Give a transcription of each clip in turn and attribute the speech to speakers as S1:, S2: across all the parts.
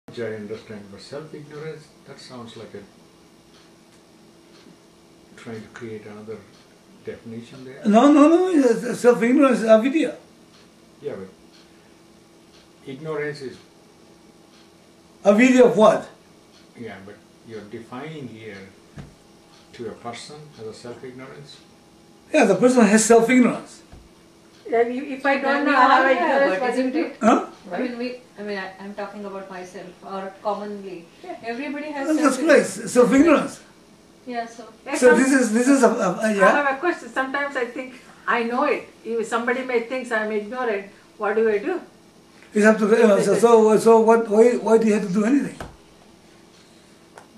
S1: which I understand, but self-ignorance, that sounds like a trying to create another definition there.
S2: No. Self-ignorance is avidya.
S1: Yeah, but ignorance is...
S2: Avidya of what?
S1: Yeah, but you're defining here to a person as a self-ignorance.
S2: Yeah, the person has self-ignorance.
S3: If I don't know how I do it,
S4: but isn't it?
S2: Huh?
S4: I'm talking about myself, or commonly. Everybody has
S2: That's
S4: self-ignorance.
S2: right, self-ignorance.
S4: Yeah, so.
S2: So this is
S3: I
S2: yeah.
S3: have a question. Sometimes I think I know it. If somebody may think I'm ignorant, what do I do?
S2: You have to. So what? Why do you have to do anything?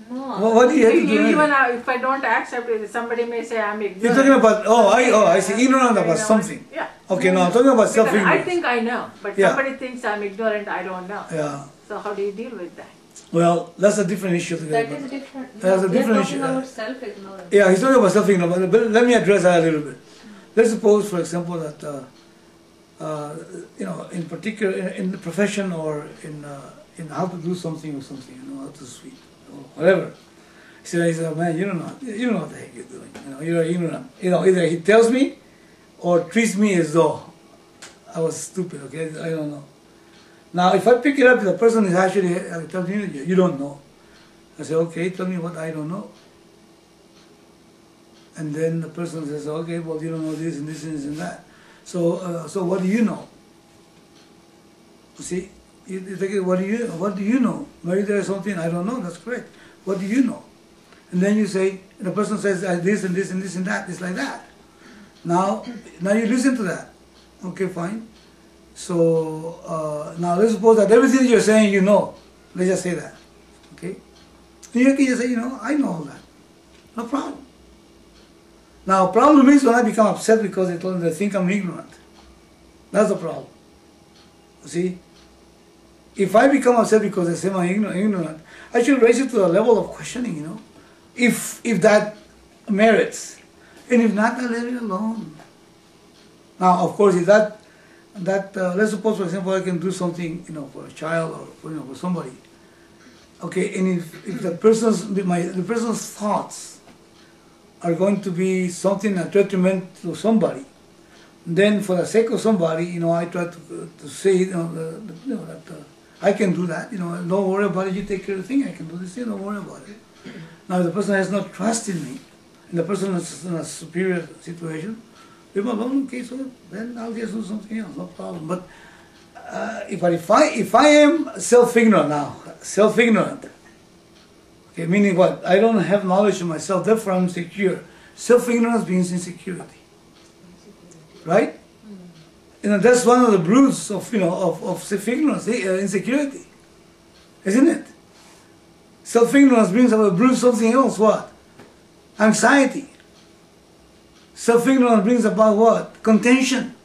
S4: No.
S2: What do you have to do?
S3: Even if I don't accept it, somebody may say I'm ignorant.
S2: You're talking about I see, ignorant about something.
S3: Yeah.
S2: Okay, no, I'm talking about
S3: Because
S2: self-ignorance.
S3: I think I know, but
S2: Yeah.
S3: somebody thinks I'm ignorant. I don't know.
S2: Yeah.
S3: So how do you deal with that?
S2: Well, that's a different issue.
S4: That is different.
S2: That's a
S4: We are
S2: different
S4: talking
S2: issue.
S4: about self-ignorance.
S2: Yeah, he's talking about self-ignorance, but let me address that a little bit. Let's suppose, for example, that in particular, in the profession or in how to do something or something, how to sweep or whatever. He said, man, you don't know what the heck you're doing. You're ignorant. Either he tells me or treats me as though I was stupid. Okay, I don't know. Now, if I pick it up, the person is actually telling me, you don't know. I say, okay, tell me what I don't know. And then the person says, okay, well, you don't know this and this and this and that. So what do you know? You see, you think, what do you know? Maybe there is something I don't know. That's correct. What do you know? And then you say, the person says this and this and this and that. It's like that. Now you listen to that. Okay, fine. So now let's suppose that everything you're saying you know. Let's just say that. Okay? And you can just say, I know all that. No problem. Now, problem is when I become upset because they think I'm ignorant. That's the problem. You see? If I become upset because they say I'm ignorant, I should raise it to the level of questioning, if that merits. And if not, I let it alone. Now, of course, if that let's suppose, for example, I can do something, for a child or for somebody. Okay, and if the person's thoughts are going to be something a detriment to somebody, then for the sake of somebody, I try to say, that I can do that. Don't worry about it. You take care of the thing. I can do this. Don't worry about it. Now, if the person has no trust in me, and the person is in a superior situation, leave him alone. Okay, so then I'll just do something else. No problem. But if I am self-ignorant, okay, meaning what? I don't have knowledge of myself, therefore I'm insecure. Self-ignorance means insecurity. Right? That's one of the roots of self-ignorance, insecurity. Isn't it? Self-ignorance brings about brings something else, what? Anxiety. Self-ignorance brings about what? Contention.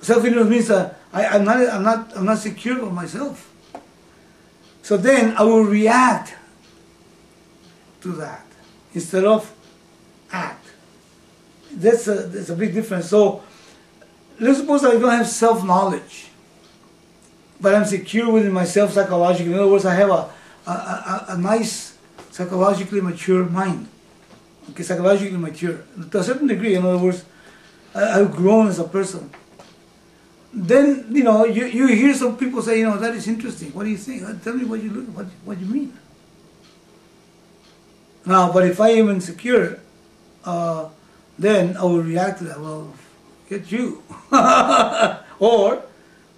S2: Self-ignorance means that I'm not secure of myself. So then I will react to that instead of act. That's a big difference. So let's suppose I don't have self-knowledge, but I'm secure within myself psychologically. In other words, I have a nice psychologically mature mind. Okay, psychologically mature to a certain degree. In other words, I've grown as a person. Then you hear some people say, that is interesting. What do you think? Tell me what you mean. Now, but if I am insecure, then I will react to that. Well, get you,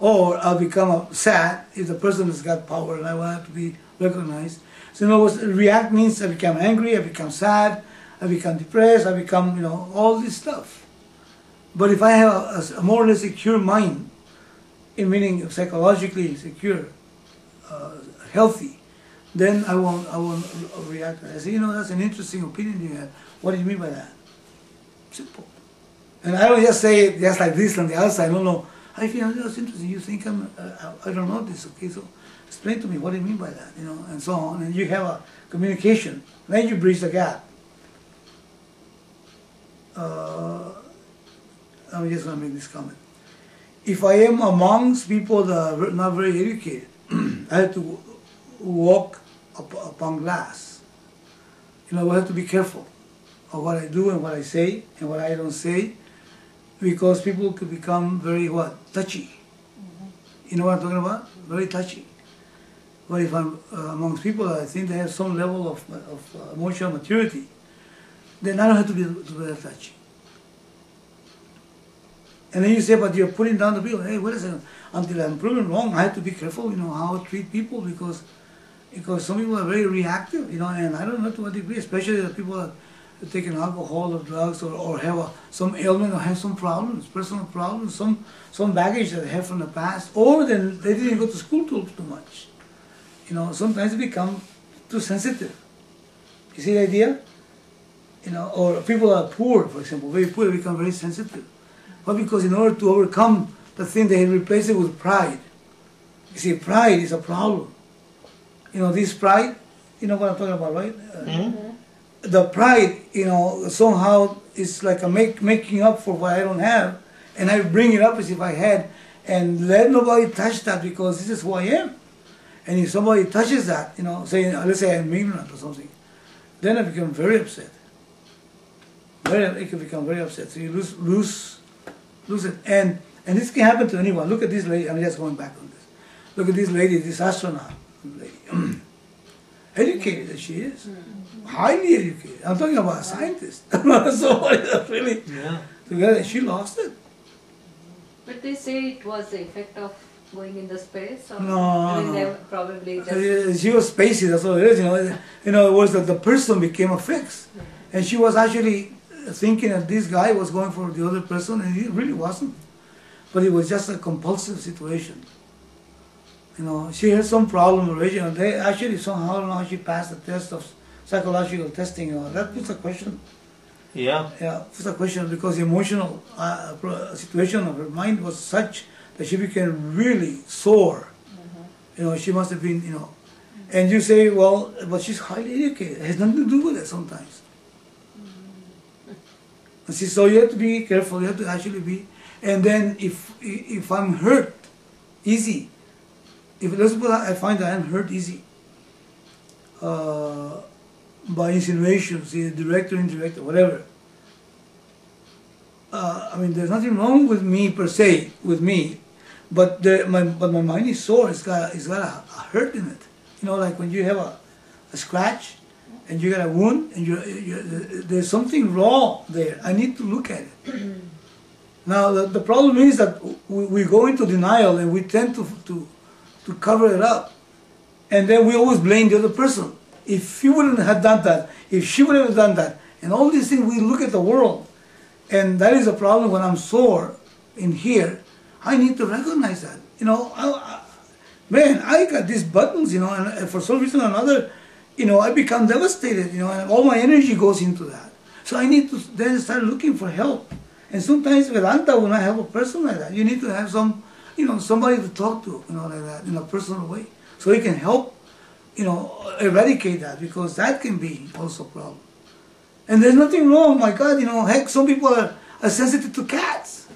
S2: or I'll become sad if the person has got power and I want to be recognized. So in other words, react means I become angry, I become sad, I become depressed, I become all this stuff. But if I have a more or less secure mind, in meaning psychologically secure, healthy, then I won't react. I say, that's an interesting opinion you have. What do you mean by that? Simple. And I don't just say it just like this on the outside. No. I feel that's interesting. You think I don't know this. Okay, so explain to me what do you mean by that, and so on. And you have a communication. Then you bridge the gap. I'm just going to make this comment. if I am amongst people that are not very educated, I have to walk upon glass. I have to be careful of what I do and what I say and what I don't say, because people could become very touchy. You know what I'm talking about? Very touchy. But if I'm amongst people that I think they have some level of emotional maturity, then I don't have to be very touchy. And then you say, but you're putting down the people. Hey, wait a second. Until I'm proven wrong, I have to be careful, how I treat people, because some people are very reactive, and I don't know to what degree, especially the people that are taking alcohol or drugs or have some ailment or have some problems, personal problems, some baggage that they have from the past, or then they didn't go to school too much. Sometimes they become too sensitive. You see the idea? Or people are poor, for example, very poor, they become very sensitive. But because in order to overcome the thing, they replace it with pride. You see, pride is a problem. This pride, you know what I'm talking about, right? The pride, somehow is like a making up for what I don't have, and I bring it up as if I had, and let nobody touch that, because this is who I am. And if somebody touches that, saying, let's say I'm ignorant or something, then I become very upset. It can become very upset. So you lose it. And this can happen to anyone. Look at this lady. I'm just going back on this. Look at this lady, this astronaut lady. Educated as she is. Highly educated. I'm talking about a scientist. Somebody that really together. She lost it.
S4: But they say it was the effect of going in the space, or
S2: no.
S4: They probably just...
S2: She was spacey, that's all it is. It was that the person became a fix. And she was actually thinking that this guy was going for the other person, and he really wasn't. But it was just a compulsive situation. She had some problem already. They actually somehow, I don't know how she passed the test of psychological testing. That puts a question.
S5: Yeah.
S2: Yeah, puts a question, because the emotional situation of her mind was such that she became really sore. She must have been, And you say, well, but she's highly educated. It has nothing to do with it sometimes. See, so you have to be careful. You have to actually be. And then if I'm hurt easy, I find that I'm hurt easy by insinuations, either direct or indirect or whatever. There's nothing wrong with me per se, but my mind is sore. It's got a hurt in it. Like when you have a scratch and you got a wound, and there's something raw there. I need to look at it. Now the problem is that we go into denial and we tend to cover it up, and then we always blame the other person. If he wouldn't have done that, if she would have done that, and all these things, we look at the world, and that is a problem. When I'm sore in here, I need to recognize that. I got these buttons, and for some reason or another, I become devastated, and all my energy goes into that. So I need to then start looking for help. And sometimes Vedanta will not help a person like that. You need to have somebody to talk to, like that, in a personal way. So he can help, eradicate that, because that can be also a problem. And there's nothing wrong, my God, heck, some people are sensitive to cats.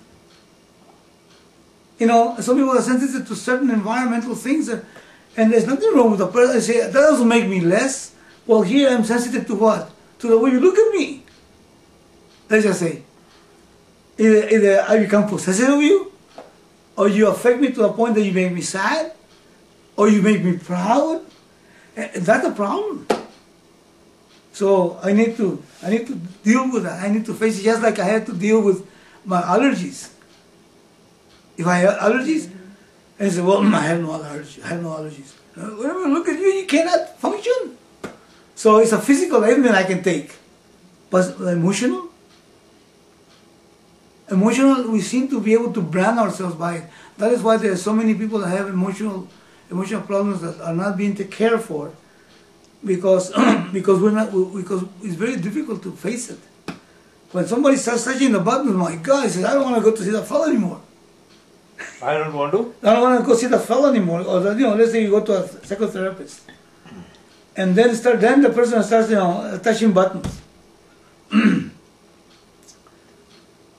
S2: Some people are sensitive to certain environmental things, and there's nothing wrong with the person. I say, that doesn't make me less. Well, here I'm sensitive to what? To the way you look at me. Let's just say, either I become possessive of you, or you affect me to the point that you make me sad, or you make me proud. And that's a problem. So I need to deal with that. I need to face it, just like I had to deal with my allergies. If I have allergies, and I say, well, I have no allergies. Whenever I look at you, you cannot function. So it's a physical ailment I can take. But emotional, we seem to be able to brand ourselves by it. That is why there are so many people that have emotional problems that are not being taken care for, because it's very difficult to face it. When somebody starts touching the buttons, my God, he says, I don't want to go to see that fellow anymore.
S5: I don't want to?
S2: I don't want to go see the fellow anymore. Or let's say you go to a psychotherapist, and then the person starts touching buttons.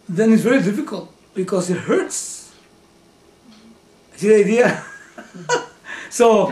S2: Then it's very difficult, because it hurts. See the idea? So